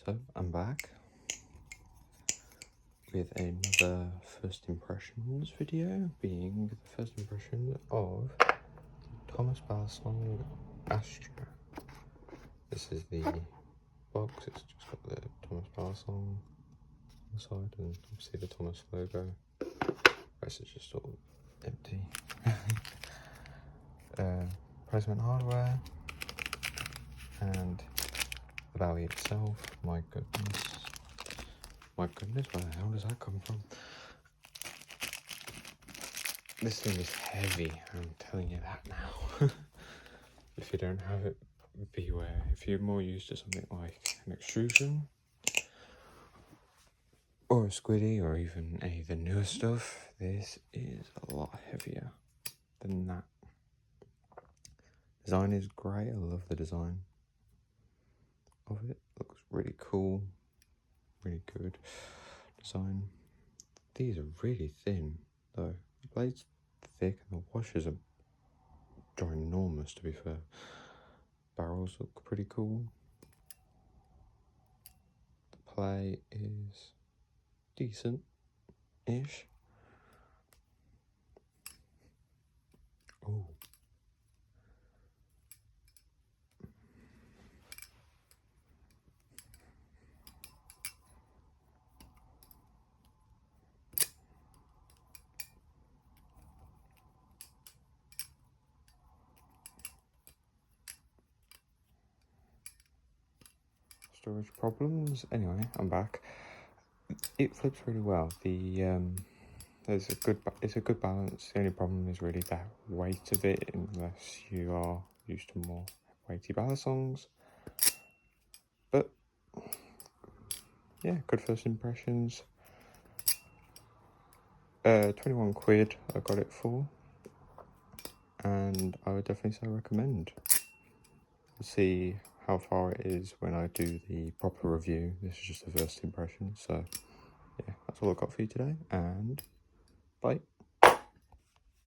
So I'm back with another first impressions video, being the first impression of Thomas Balisong Astra. This is the box. It's just got the Thomas Balisong on the side and obviously the Thomas logo. The rest is just all empty. Present hardware and the Bali itself. My goodness, where the hell does that come from? This thing is heavy, I'm telling you that now. If you don't have it, beware. If you're more used to something like an extrusion or a squiddy or even any of the newer stuff, this is a lot heavier than that. Design is great. I love the design of it. Looks really cool, really good design. These are really thin though. The blade's thick and the washers are ginormous, to be fair. Barrels look pretty cool. The play is decent-ish. Oh. Storage problems. Anyway, I'm back. It flips really well. It's a good balance. The only problem is really the weight of it, unless you are used to more weighty Balisongs. But yeah, good first impressions. 21 quid I got it for, and I would definitely say recommend. We'll see how far it is when I do the proper review. This is just a first impression, so yeah, that's all I've got for you today, and bye.